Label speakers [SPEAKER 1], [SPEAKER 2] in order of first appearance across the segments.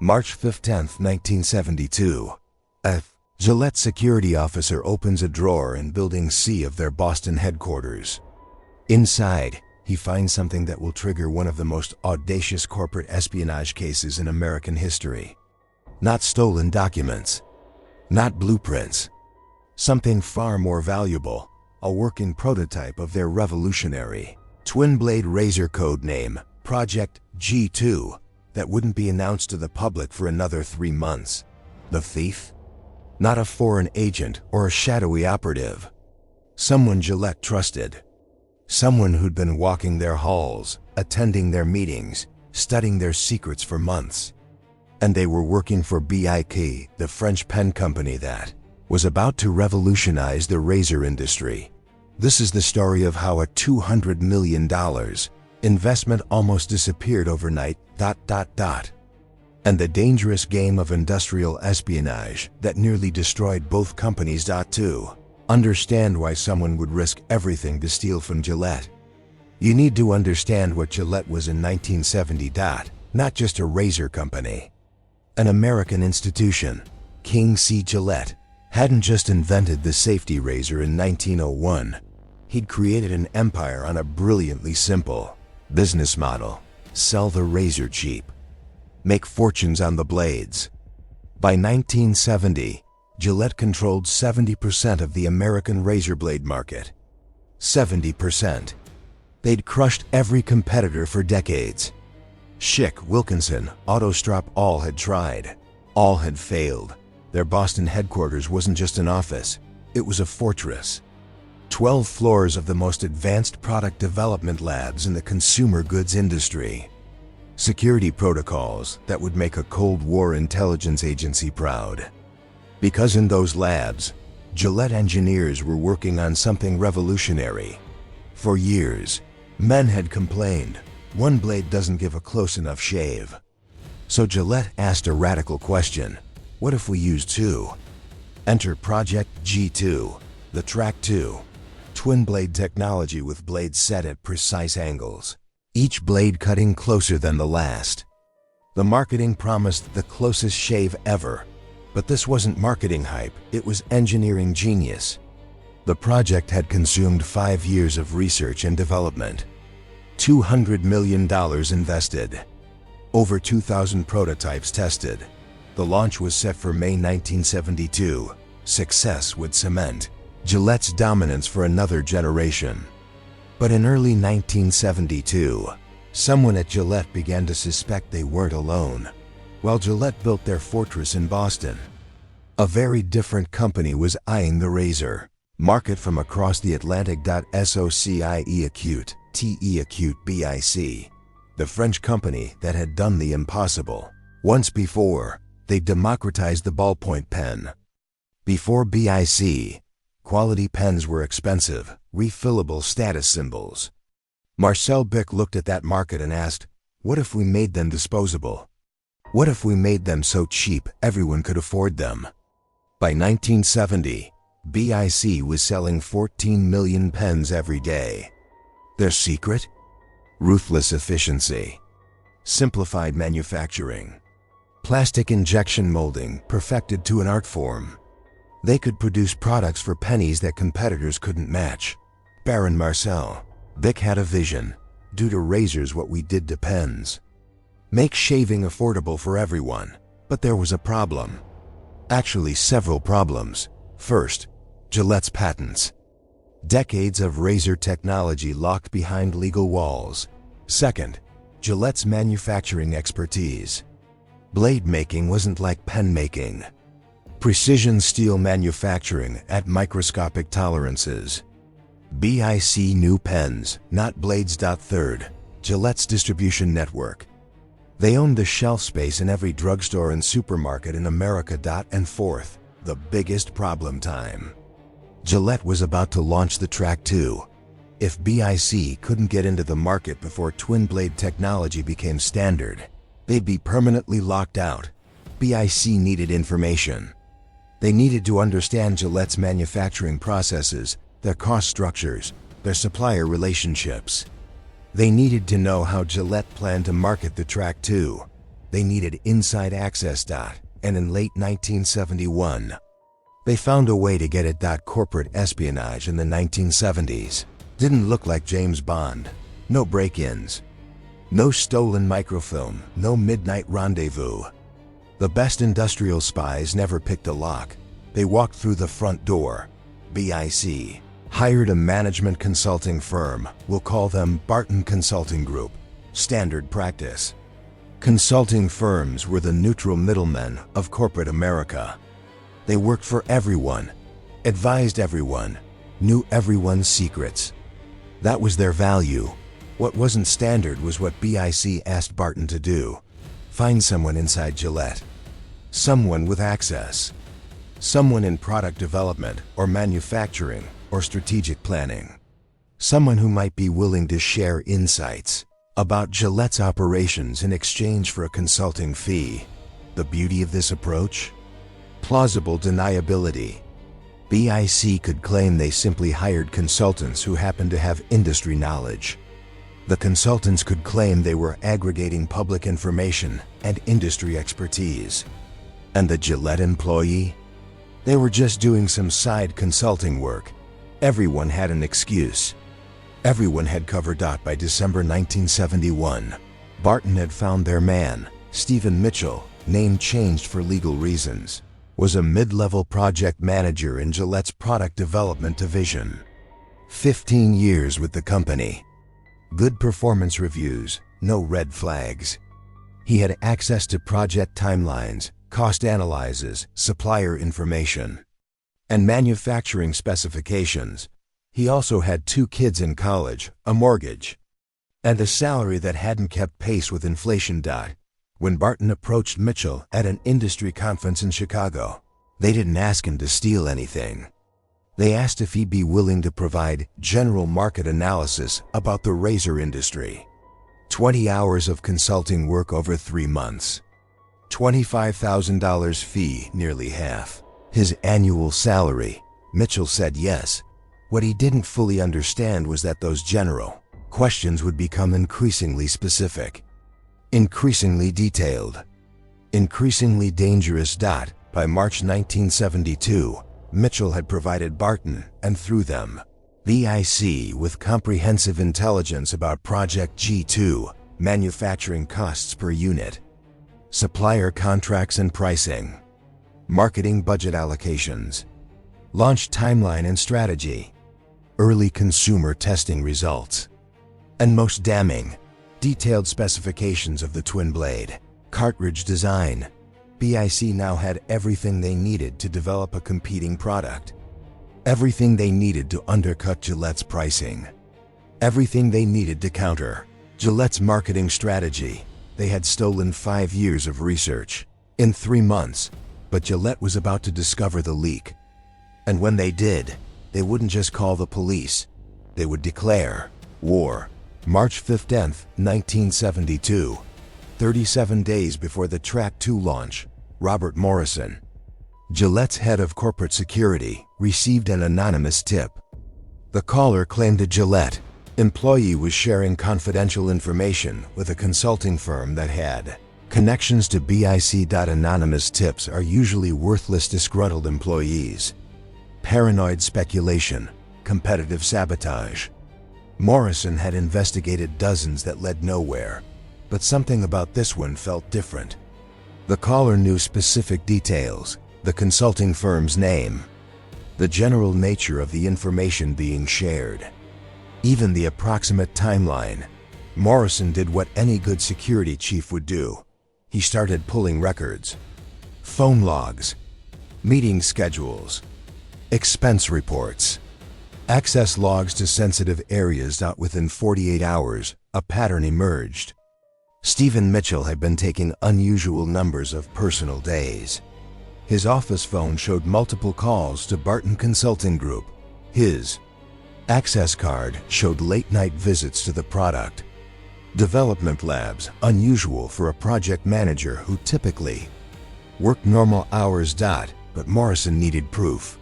[SPEAKER 1] March 15, 1972. A Gillette security officer opens a drawer in Building C of their Boston headquarters. Inside, he finds something that will trigger one of the most audacious corporate espionage cases in American history. Not stolen documents, not blueprints. Something far more valuable, a working prototype of their revolutionary twin-blade razor code name, Project G2, that wouldn't be announced to the public for another 3 months. The thief? Not a foreign agent or a shadowy operative. Someone Gillette trusted. Someone who'd been walking their halls, attending their meetings, studying their secrets for months. And they were working for BIC, the French pen company that was about to revolutionize the razor industry. This is the story of how a $200 million investment almost disappeared overnight, and the dangerous game of industrial espionage that nearly destroyed both companies. To understand why someone would risk everything to steal from Gillette, you need to understand what Gillette was in 1970. Not just a razor company. An American institution. King C. Gillette hadn't just invented the safety razor in 1901. He'd created an empire on a brilliantly simple business model. Sell the razor cheap. Make fortunes on the blades. By 1970, Gillette controlled 70% of the American razor blade market. 70%. They'd crushed every competitor for decades. Schick, Wilkinson, Autostrop, all had tried. All had failed. Their Boston headquarters wasn't just an office, it was a fortress. 12 floors of the most advanced product development labs in the consumer goods industry. Security protocols that would make a Cold War intelligence agency proud. Because in those labs, Gillette engineers were working on something revolutionary. For years, men had complained, one blade doesn't give a close enough shave. So Gillette asked a radical question: what if we use two? Enter Project G2, the Track 2. Twin blade technology with blades set at precise angles. Each blade cutting closer than the last. The marketing promised the closest shave ever. But this wasn't marketing hype, it was engineering genius. The project had consumed 5 years of research and development. $200 million invested. Over 2,000 prototypes tested. The launch was set for May 1972. Success would cement Gillette's dominance for another generation. But in early 1972, someone at Gillette began to suspect they weren't alone. While Gillette built their fortress in Boston, a very different company was eyeing the razor market from across the Atlantic. Acute BIC, the French company that had done the impossible. Once before, they democratized the ballpoint pen. Before BIC, quality pens were expensive, refillable status symbols. Marcel BIC looked at that market and asked, what if we made them disposable? What if we made them so cheap everyone could afford them? By 1970, BIC was selling 14 million pens every day. Their secret? Ruthless efficiency. Simplified manufacturing. Plastic injection molding perfected to an art form. They could produce products for pennies that competitors couldn't match. Baron Marcel BIC had a vision. Do to razors what we did to pens. Make shaving affordable for everyone. But there was a problem. Actually, several problems. First, Gillette's patents. Decades of razor technology locked behind legal walls. Second, Gillette's manufacturing expertise. Blade making wasn't like pen making. Precision steel manufacturing at microscopic tolerances. BIC knew pens, not blades. Third, Gillette's distribution network. They owned the shelf space in every drugstore and supermarket in America. And fourth, the biggest problem: time. Gillette was about to launch the Track 2. If BIC couldn't get into the market before twin blade technology became standard, they'd be permanently locked out. BIC needed information. They needed to understand Gillette's manufacturing processes, their cost structures, their supplier relationships. They needed to know how Gillette planned to market the Track 2. They needed inside access. And in late 1971, they found a way to get it. Corporate espionage in the 1970s didn't look like James Bond. No break-ins, no stolen microfilm, no midnight rendezvous. The best industrial spies never picked a lock. They walked through the front door. BIC hired a management consulting firm. We'll call them Barton Consulting Group. Standard practice. Consulting firms were the neutral middlemen of corporate America. They worked for everyone, advised everyone, knew everyone's secrets. That was their value. What wasn't standard was what BIC asked Barton to do. Find someone inside Gillette. Someone with access. Someone in product development or manufacturing or strategic planning. Someone who might be willing to share insights about Gillette's operations in exchange for a consulting fee. The beauty of this approach? Plausible deniability. BIC could claim they simply hired consultants who happened to have industry knowledge. The consultants could claim they were aggregating public information and industry expertise. And the Gillette employee? They were just doing some side consulting work. Everyone had an excuse. Everyone had cover. By December 1971, Barton had found their man. Stephen Mitchell, name changed for legal reasons, was a mid-level project manager in Gillette's product development division. 15 years with the company. Good performance reviews, no red flags. He had access to project timelines, cost analyses, supplier information, and manufacturing specifications. He also had 2 kids in college, a mortgage, and a salary that hadn't kept pace with inflation. When Barton approached Mitchell at an industry conference in Chicago, they didn't ask him to steal anything. They asked if he'd be willing to provide general market analysis about the razor industry. 20 hours of consulting work over 3 months. $25,000 fee, nearly half his annual salary. Mitchell said yes. What he didn't fully understand was that those general questions would become increasingly specific, increasingly detailed, increasingly dangerous. By March 1972, Mitchell had provided Barton, and through them, BIC, with comprehensive intelligence about Project G2, manufacturing costs per unit, supplier contracts and pricing, marketing budget allocations, launch timeline and strategy, early consumer testing results, and most damning, detailed specifications of the twin blade cartridge design. BIC now had everything they needed to develop a competing product. Everything they needed to undercut Gillette's pricing. Everything they needed to counter Gillette's marketing strategy. They had stolen 5 years of research in 3 months, but Gillette was about to discover the leak. And when they did, they wouldn't just call the police. They would declare war. March 15, 1972, 37 days before the Track 2 launch, Robert Morrison, Gillette's head of corporate security, received an anonymous tip. The caller claimed a Gillette employee was sharing confidential information with a consulting firm that had connections to BIC. Anonymous tips are usually worthless, disgruntled employees. Paranoid speculation, competitive sabotage. Morrison had investigated dozens that led nowhere, but something about this one felt different. The caller knew specific details, the consulting firm's name, the general nature of the information being shared, even the approximate timeline. Morrison did what any good security chief would do. He started pulling records, phone logs, meeting schedules, expense reports, access logs to sensitive areas. Within 48 hours, a pattern emerged. Stephen Mitchell had been taking unusual numbers of personal days. His office phone showed multiple calls to Barton Consulting Group. His access card showed late-night visits to the product development labs, unusual for a project manager who typically worked normal hours. But Morrison needed proof.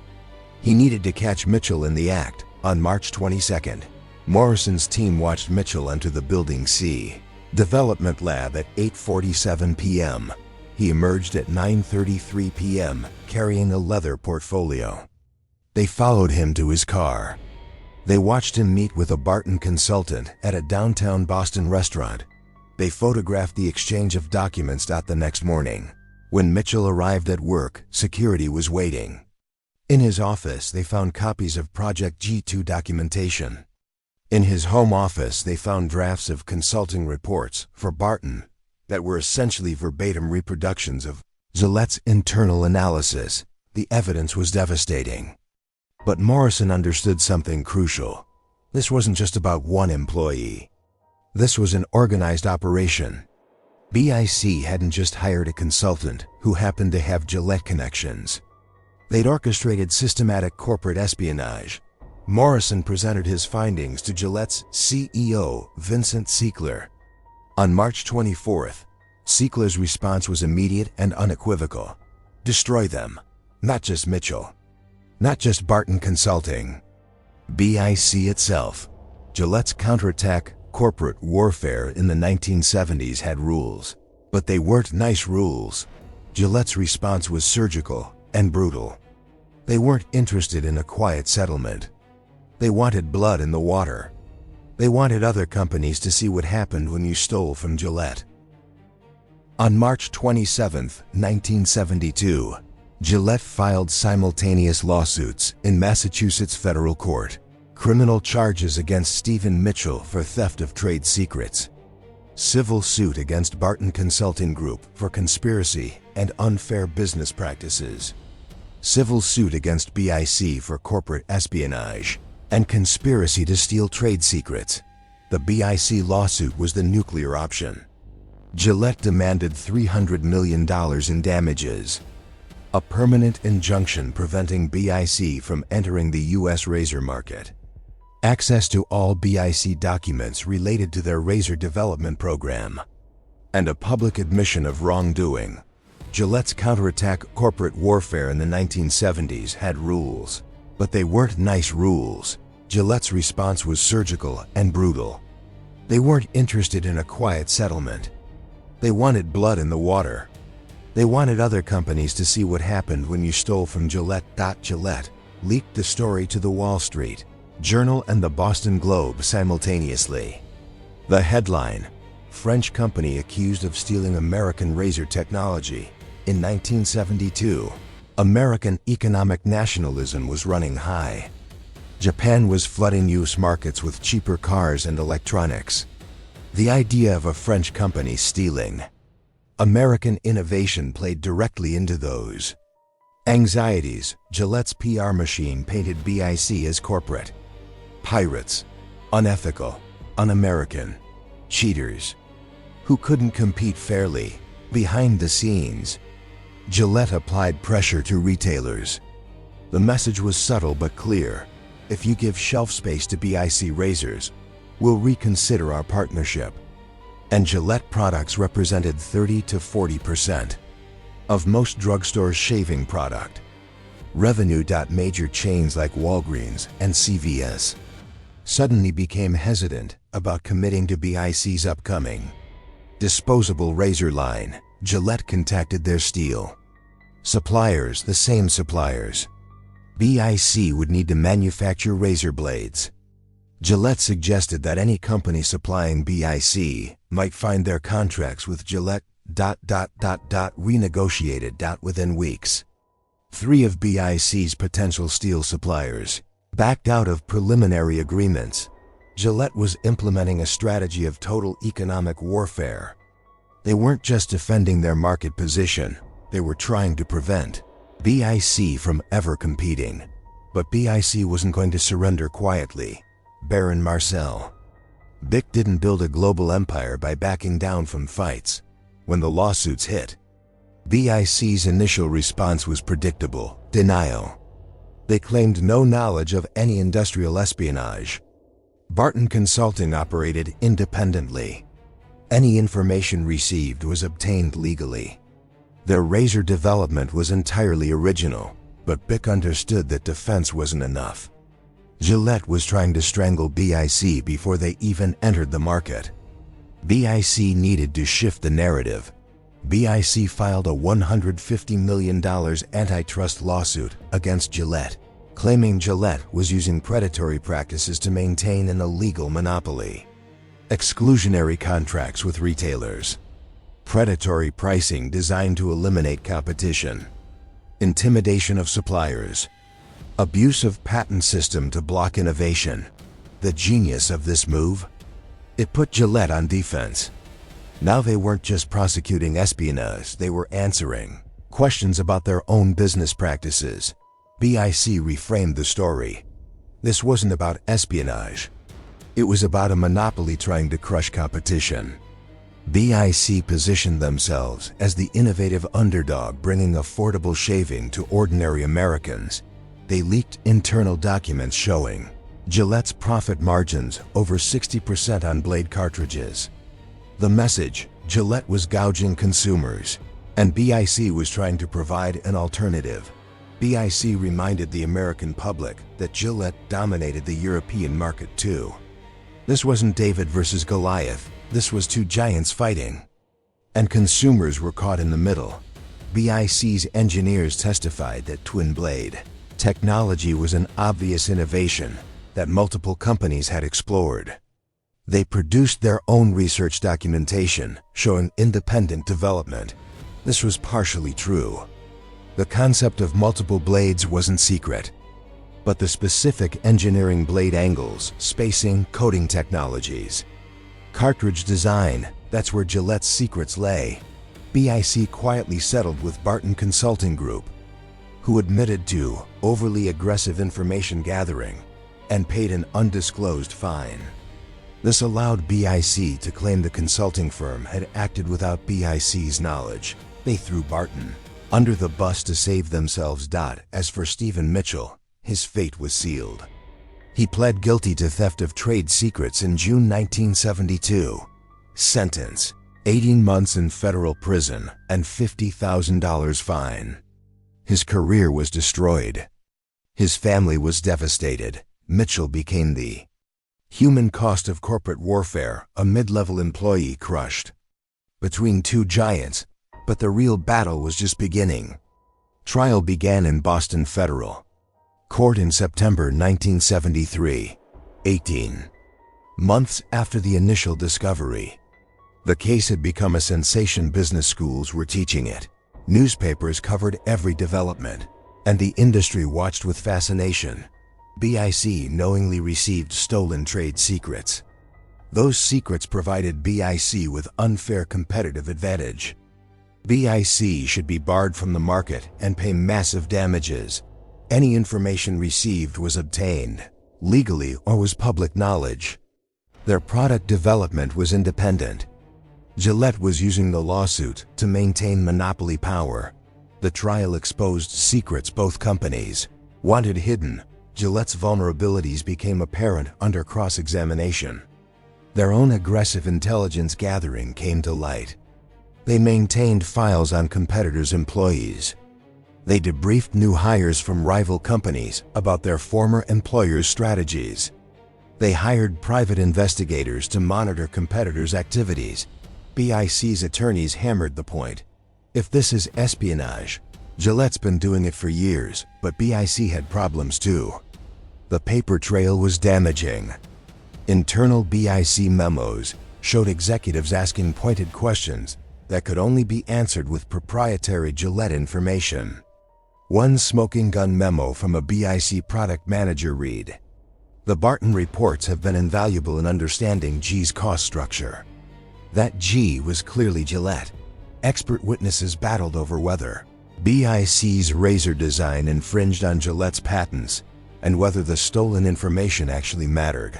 [SPEAKER 1] He needed to catch Mitchell in the act. On March 22nd, Morrison's team watched Mitchell enter the Building C Development lab at 8:47 p.m. He emerged at 9:33 p.m. carrying a leather portfolio. They followed him to his car. They watched him meet with a Barton consultant at a downtown Boston restaurant. They photographed the exchange of documents. The next morning, when Mitchell arrived at work, security was waiting. In his office, they found copies of Project G2 documentation. In his home office, they found drafts of consulting reports for Barton that were essentially verbatim reproductions of Gillette's internal analysis. The evidence was devastating. But Morrison understood something crucial. This wasn't just about one employee. This was an organized operation. BIC hadn't just hired a consultant who happened to have Gillette connections. They'd orchestrated systematic corporate espionage. Morrison presented his findings to Gillette's CEO, Vincent Siegler. On March 24th, Siegler's response was immediate and unequivocal. Destroy them. Not just Mitchell. Not just Barton Consulting. BIC itself. Gillette's counterattack corporate warfare in the 1970s had rules. But they weren't nice rules. Gillette's response was surgical and brutal. They weren't interested in a quiet settlement. They wanted blood in the water. They wanted other companies to see what happened when you stole from Gillette. On March 27, 1972, Gillette filed simultaneous lawsuits in Massachusetts federal court. Criminal charges against Stephen Mitchell for theft of trade secrets. Civil suit against Barton Consulting Group for conspiracy and unfair business practices. Civil suit against BIC for corporate espionage and conspiracy to steal trade secrets. The BIC lawsuit was the nuclear option. Gillette demanded $300 million in damages. A permanent injunction preventing BIC from entering the U.S. razor market. Access to all BIC documents related to their razor development program. And a public admission of wrongdoing. Gillette's counterattack corporate warfare in the 1970s had rules. But they weren't nice rules. Gillette's response was surgical and brutal. They weren't interested in a quiet settlement. They wanted blood in the water. They wanted other companies to see what happened when you stole from Gillette. Gillette leaked the story to the Wall Street Journal and the Boston Globe simultaneously. The headline: French company accused of stealing American razor technology. In 1972, American economic nationalism was running high. Japan was flooding U.S. markets with cheaper cars and electronics. The idea of a French company stealing American innovation played directly into those anxieties. Gillette's PR machine painted BIC as corporate pirates, unethical, un-American, cheaters, who couldn't compete fairly. Behind the scenes, Gillette applied pressure to retailers. The message was subtle but clear. If you give shelf space to BIC razors, we'll reconsider our partnership. And Gillette products represented 30 to 40% of most drugstores' shaving product revenue. Major chains like Walgreens and CVS suddenly became hesitant about committing to BIC's upcoming disposable razor line. Gillette contacted their steel suppliers, the same suppliers BIC would need to manufacture razor blades. Gillette suggested that any company supplying BIC might find their contracts with Gillette renegotiated within weeks. 3 of BIC's potential steel suppliers backed out of preliminary agreements. Gillette was implementing a strategy of total economic warfare. They weren't just defending their market position, they were trying to prevent BIC from ever competing. But BIC wasn't going to surrender quietly. Baron Marcel. BIC didn't build a global empire by backing down from fights. When the lawsuits hit, BIC's initial response was predictable: denial. They claimed no knowledge of any industrial espionage. Barton Consulting operated independently. Any information received was obtained legally. Their razor development was entirely original, but BIC understood that defense wasn't enough. Gillette was trying to strangle BIC before they even entered the market. BIC needed to shift the narrative. BIC filed a $150 million antitrust lawsuit against Gillette, claiming Gillette was using predatory practices to maintain an illegal monopoly. Exclusionary contracts with retailers. Predatory pricing designed to eliminate competition. Intimidation of suppliers. Abuse of patent system to block innovation. The genius of this move? It put Gillette on defense. Now they weren't just prosecuting espionage, they were answering questions about their own business practices. BIC reframed the story. This wasn't about espionage. It was about a monopoly trying to crush competition. BIC positioned themselves as the innovative underdog bringing affordable shaving to ordinary Americans. They leaked internal documents showing Gillette's profit margins over 60% on blade cartridges. The message: Gillette was gouging consumers, and BIC was trying to provide an alternative. BIC reminded the American public that Gillette dominated the European market too. This wasn't David versus Goliath, this was two giants fighting. And consumers were caught in the middle. BIC's engineers testified that twin blade technology was an obvious innovation that multiple companies had explored. They produced their own research documentation showing independent development. This was partially true. The concept of multiple blades wasn't secret, but the specific engineering blade angles, spacing, coating technologies, cartridge design, that's where Gillette's secrets lay. BIC quietly settled with Barton Consulting Group, who admitted to overly aggressive information gathering and paid an undisclosed fine. This allowed BIC to claim the consulting firm had acted without BIC's knowledge. They threw Barton under the bus to save themselves. As for Stephen Mitchell, his fate was sealed. He pled guilty to theft of trade secrets in June 1972. Sentence: 18 months in federal prison and $50,000 fine. His career was destroyed. His family was devastated. Mitchell became the human cost of corporate warfare, a mid-level employee crushed between two giants, but the real battle was just beginning. Trial began in Boston Federal Court in September 1973, 18 months after the initial discovery. The case had become a sensation. Business schools were teaching it. Newspapers covered every development, and the industry watched with fascination. BIC knowingly received stolen trade secrets. Those secrets provided BIC with unfair competitive advantage. BIC should be barred from the market and pay massive damages. Any information received was obtained legally or was public knowledge. Their product development was independent. Gillette was using the lawsuit to maintain monopoly power. The trial exposed secrets both companies wanted hidden. Gillette's vulnerabilities became apparent under cross-examination. Their own aggressive intelligence gathering came to light. They maintained files on competitors' employees. They debriefed new hires from rival companies about their former employers' strategies. They hired private investigators to monitor competitors' activities. BIC's attorneys hammered the point: if this is espionage, Gillette's been doing it for years, but BIC had problems too. The paper trail was damaging. Internal BIC memos showed executives asking pointed questions that could only be answered with proprietary Gillette information. One smoking gun memo from a BIC product manager read: "The Barton reports have been invaluable in understanding G's cost structure." That G was clearly Gillette. Expert witnesses battled over whether BIC's razor design infringed on Gillette's patents and whether the stolen information actually mattered.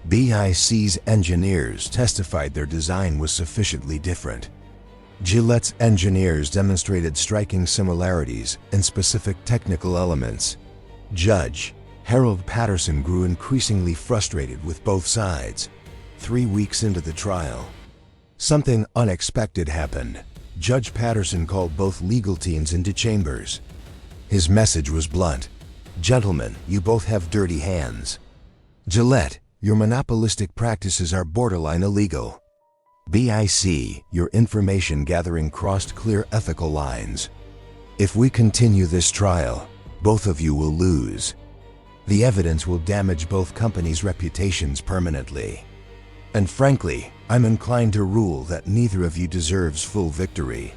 [SPEAKER 1] BIC's engineers testified their design was sufficiently different. Gillette's engineers demonstrated striking similarities in specific technical elements. Judge Harold Patterson grew increasingly frustrated with both sides. 3 weeks into the trial, something unexpected happened. Judge Patterson called both legal teams into chambers. His message was blunt: "Gentlemen, you both have dirty hands. Gillette, your monopolistic practices are borderline illegal. BIC, your information gathering crossed clear ethical lines. If we continue this trial, both of you will lose. The evidence will damage both companies' reputations permanently. And frankly, I'm inclined to rule that neither of you deserves full victory.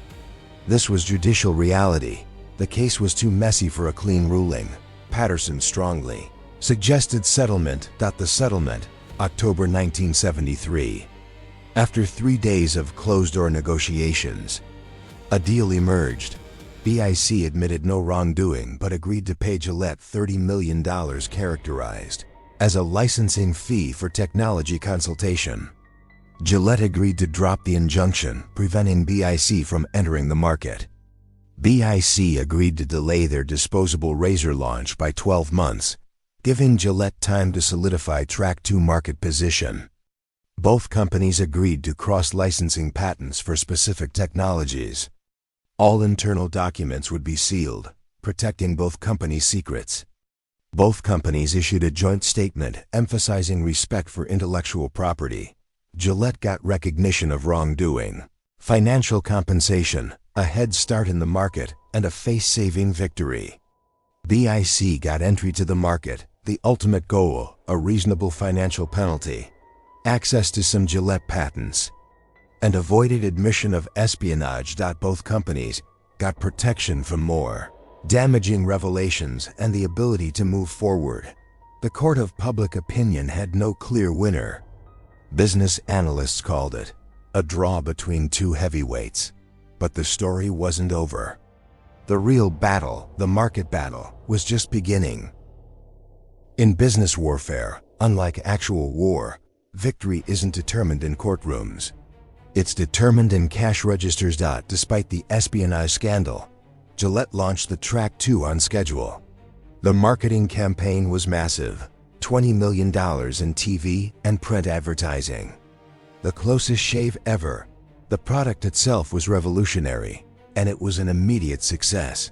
[SPEAKER 1] This was judicial reality. The case was too messy for a clean ruling. Patterson strongly suggested settlement. The settlement, October 1973. After 3 days of closed-door negotiations, a deal emerged. BIC admitted no wrongdoing but agreed to pay Gillette $30 million, characterized as a licensing fee for technology consultation. Gillette agreed to drop the injunction, preventing BIC from entering the market. BIC agreed to delay their disposable razor launch by 12 months, giving Gillette time to solidify Track 2 market position. Both companies agreed to cross-licensing patents for specific technologies. All internal documents would be sealed, protecting both companies' secrets. Both companies issued a joint statement emphasizing respect for intellectual property. Gillette got recognition of wrongdoing, financial compensation, a head start in the market, and a face-saving victory. BIC got entry to the market, the ultimate goal, a reasonable financial penalty, access to some Gillette patents, and avoided admission of espionage. Both companies got protection from more damaging revelations and the ability to move forward. The court of public opinion had no clear winner. Business analysts called it a draw between two heavyweights. But the story wasn't over. The real battle, the market battle, was just beginning. In business warfare, unlike actual war, victory isn't determined in courtrooms. It's determined in cash registers. Despite the espionage scandal, Gillette launched the Track 2 on schedule. The marketing campaign was massive, $20 million in TV and print advertising. The closest shave ever. The product itself was revolutionary, and it was an immediate success.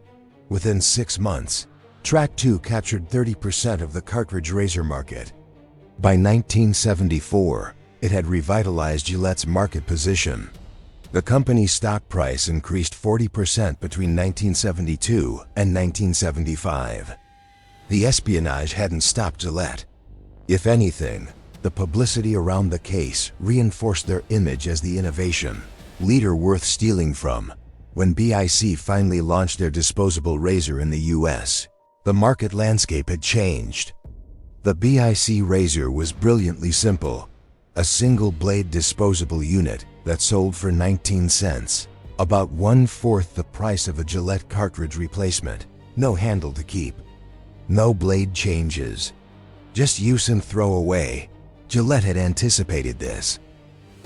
[SPEAKER 1] Within 6 months, Track 2 captured 30% of the cartridge razor market. By 1974, it had revitalized Gillette's market position. The company's stock price increased 40% between 1972 and 1975. The espionage hadn't stopped Gillette. If anything, the publicity around the case reinforced their image as the innovation leader worth stealing from. When BIC finally launched their disposable razor in the US, the market landscape had changed. The BIC razor was brilliantly simple, a single-blade disposable unit that sold for 19 cents, about 1/4 the price of a Gillette cartridge replacement. No handle to keep, no blade changes, just use and throw away. Gillette had anticipated this.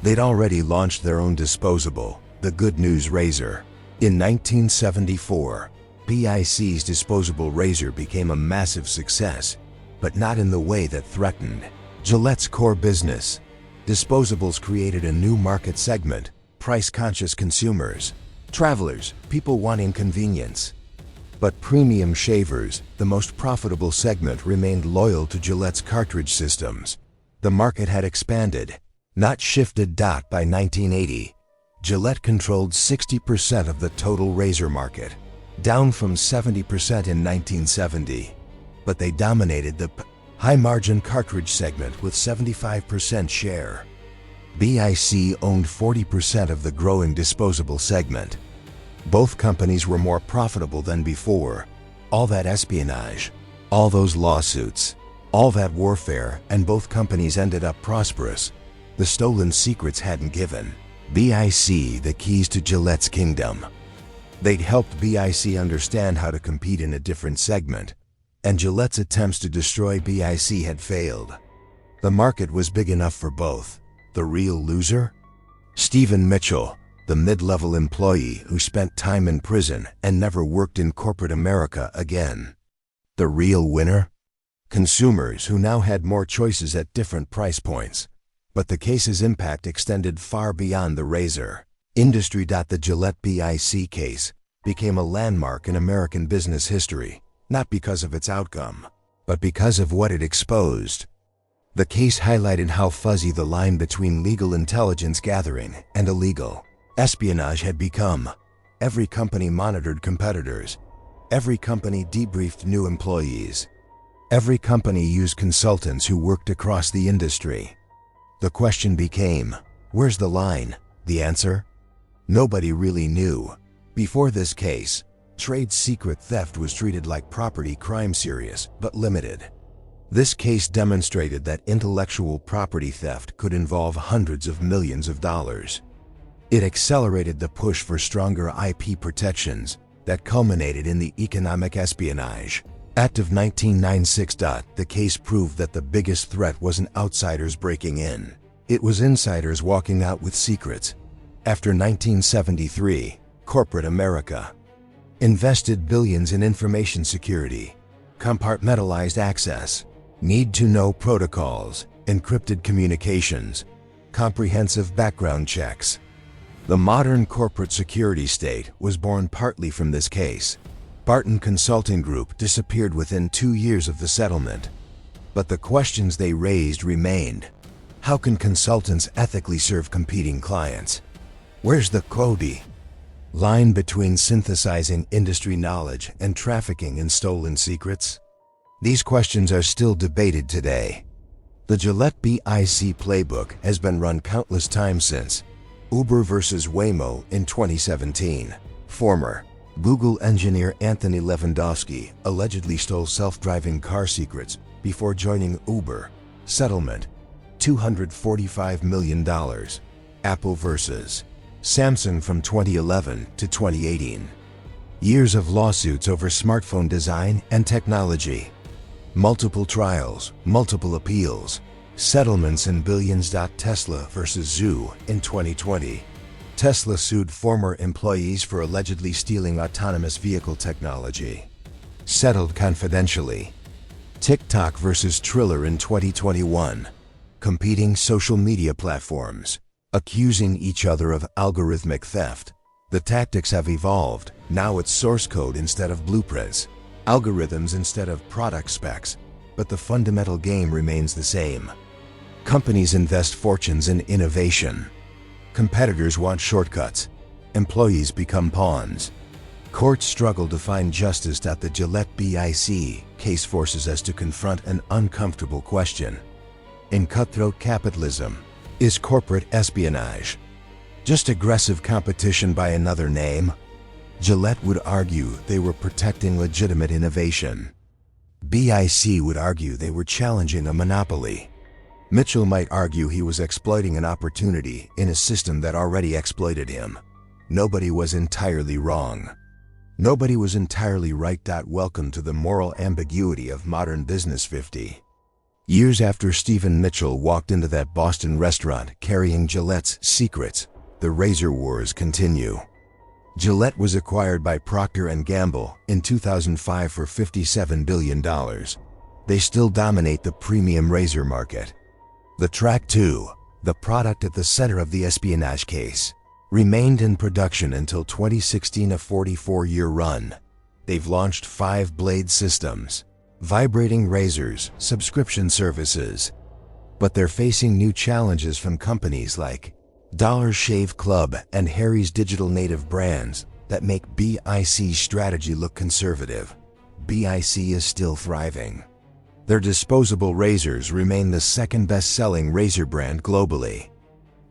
[SPEAKER 1] They'd already launched their own disposable, the Good News razor. In 1974, BIC's disposable razor became a massive success, but not in the way that threatened Gillette's core business. Disposables created a new market segment, price-conscious consumers, travelers, people wanting convenience. But premium shavers, the most profitable segment, remained loyal to Gillette's cartridge systems. The market had expanded, not shifted. By 1980, Gillette controlled 60% of the total razor market, down from 70% in 1970. But they dominated the high-margin cartridge segment with 75% share. BIC owned 40% of the growing disposable segment. Both companies were more profitable than before. All that espionage, all those lawsuits, all that warfare, and both companies ended up prosperous. The stolen secrets hadn't given BIC the keys to Gillette's kingdom. They'd helped BIC understand how to compete in a different segment, and Gillette's attempts to destroy BIC had failed. The market was big enough for both. The real loser? Stephen Mitchell, the mid-level employee who spent time in prison and never worked in corporate America again. The real winner? Consumers who now had more choices at different price points. But the case's impact extended far beyond the razor industry. The Gillette BIC case became a landmark in American business history, not because of its outcome, but because of what it exposed. The case highlighted how fuzzy the line between legal intelligence gathering and illegal espionage had become. Every company monitored competitors. Every company debriefed new employees. Every company used consultants who worked across the industry. The question became, where's the line? The answer? Nobody really knew. Before this case, trade secret theft was treated like property crime, serious but limited. This case demonstrated that intellectual property theft could involve hundreds of millions of dollars. It accelerated the push for stronger IP protections that culminated in the Economic Espionage Act of 1996. The case proved that the biggest threat wasn't outsiders breaking in. It was insiders walking out with secrets. After 1973, corporate America invested billions in information security, compartmentalized access, need-to-know protocols, encrypted communications, comprehensive background checks. The modern corporate security state was born partly from this case. Barton Consulting Group disappeared within 2 years of the settlement. But the questions they raised remained. How can consultants ethically serve competing clients? Where's the Cody line between synthesizing industry knowledge and trafficking in stolen secrets? These questions are still debated today. The Gillette BIC playbook has been run countless times since Uber versus Waymo in 2017. Former Google engineer Anthony Lewandowski allegedly stole self-driving car secrets before joining Uber. Settlement: $245 million. Apple versus Samsung from 2011 to 2018. Years of lawsuits over smartphone design and technology. Multiple trials, multiple appeals. Settlements in billions. Tesla versus Zoo in 2020. Tesla sued former employees for allegedly stealing autonomous vehicle technology. Settled confidentially. TikTok versus Triller in 2021. Competing social media platforms, accusing each other of algorithmic theft. The tactics have evolved. Now it's source code instead of blueprints, algorithms instead of product specs, but the fundamental game remains the same. Companies invest fortunes in innovation. Competitors want shortcuts. Employees become pawns. Courts struggle to find justice. The Gillette BIC case forces us to confront an uncomfortable question. In cutthroat capitalism, is corporate espionage just aggressive competition by another name? Gillette would argue they were protecting legitimate innovation. BIC would argue they were challenging a monopoly. Mitchell might argue he was exploiting an opportunity in a system that already exploited him. Nobody was entirely wrong. Nobody was entirely right. Welcome to the moral ambiguity of modern business. 50 years after Stephen Mitchell walked into that Boston restaurant carrying Gillette's secrets, the razor wars continue. Gillette was acquired by Procter & Gamble in 2005 for $57 billion. They still dominate the premium razor market. The Track 2, the product at the center of the espionage case, remained in production until 2016, a 44-year run. They've launched 5-blade systems, vibrating razors, subscription services. But they're facing new challenges from companies like Dollar Shave Club and Harry's digital native brands that make BIC's strategy look conservative. BIC is still thriving. Their disposable razors remain the second best-selling razor brand globally.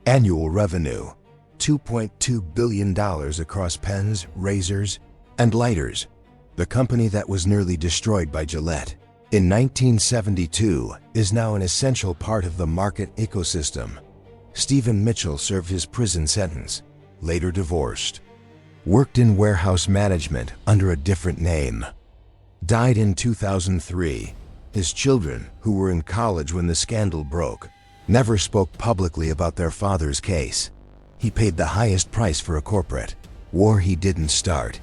[SPEAKER 1] Annual revenue: $2.2 billion across pens, razors, and lighters. The company that was nearly destroyed by Gillette in 1972 is now an essential part of the market ecosystem. Stephen Mitchell served his prison sentence, later divorced, worked in warehouse management under a different name, died in 2003. His children, who were in college when the scandal broke, never spoke publicly about their father's case. He paid the highest price for a corporate war he didn't start.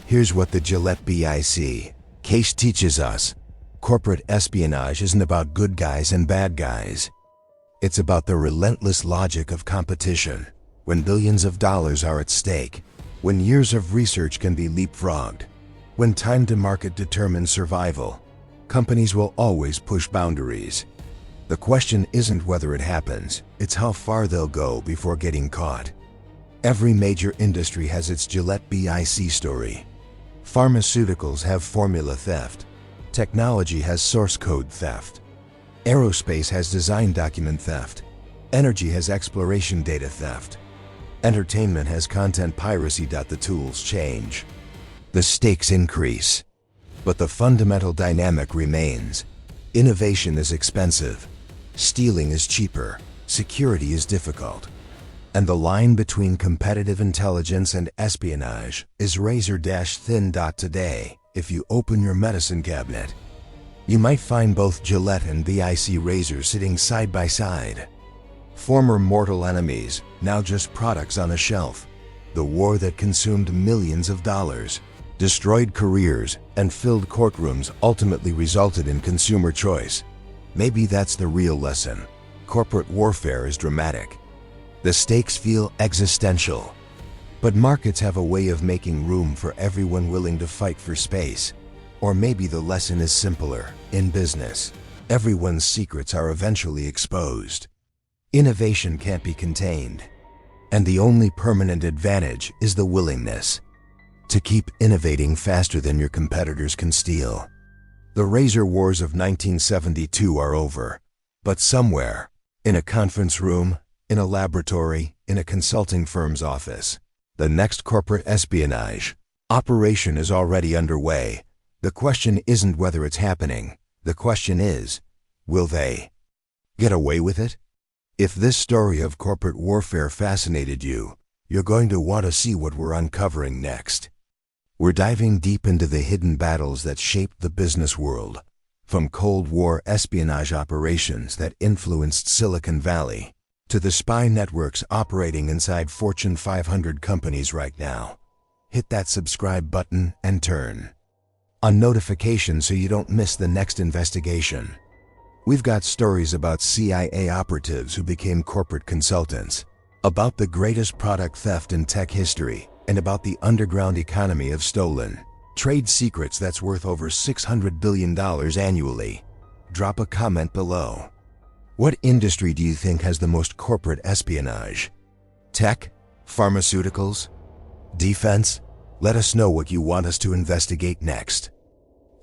[SPEAKER 1] Here's what the Gillette BIC case teaches us. Corporate espionage isn't about good guys and bad guys. It's about the relentless logic of competition. When billions of dollars are at stake, when years of research can be leapfrogged, when time to market determines survival, companies will always push boundaries. The question isn't whether it happens, it's how far they'll go before getting caught. Every major industry has its Gillette BIC story. Pharmaceuticals have formula theft. Technology has source code theft. Aerospace has design document theft. Energy has exploration data theft. Entertainment has content piracy. The tools change. The stakes increase. But the fundamental dynamic remains. Innovation is expensive. Stealing is cheaper. Security is difficult. And the line between competitive intelligence and espionage is razor-thin. Today, if you open your medicine cabinet, you might find both Gillette and BIC razors sitting side by side. Former mortal enemies, now just products on a shelf. The war that consumed millions of dollars, destroyed careers, and filled courtrooms ultimately resulted in consumer choice. Maybe that's the real lesson. Corporate warfare is dramatic. The stakes feel existential. But markets have a way of making room for everyone willing to fight for space. Or maybe the lesson is simpler. In business, everyone's secrets are eventually exposed. Innovation can't be contained. And the only permanent advantage is the willingness to keep innovating faster than your competitors can steal. The razor wars of 1972 are over. But somewhere, in a conference room, in a laboratory, in a consulting firm's office, the next corporate espionage operation is already underway. The question isn't whether it's happening. The question is, will they get away with it? If this story of corporate warfare fascinated you, you're going to want to see what we're uncovering next. We're diving deep into the hidden battles that shaped the business world, from Cold War espionage operations that influenced Silicon Valley, to the spy networks operating inside Fortune 500 companies right now. Hit that subscribe button and turn on notifications so you don't miss the next investigation. We've got stories about CIA operatives who became corporate consultants, about the greatest product theft in tech history, and about the underground economy of stolen trade secrets that's worth over $600 billion annually. Drop a comment below. What industry do you think has the most corporate espionage? Tech? Pharmaceuticals? Defense? Let us know what you want us to investigate next.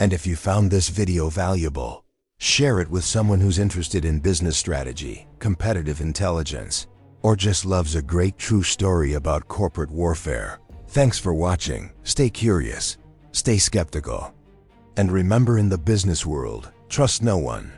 [SPEAKER 1] And if you found this video valuable, share it with someone who's interested in business strategy, competitive intelligence, or just loves a great true story about corporate warfare. Thanks for watching. Stay curious, stay skeptical, and remember, in the business world, trust no one.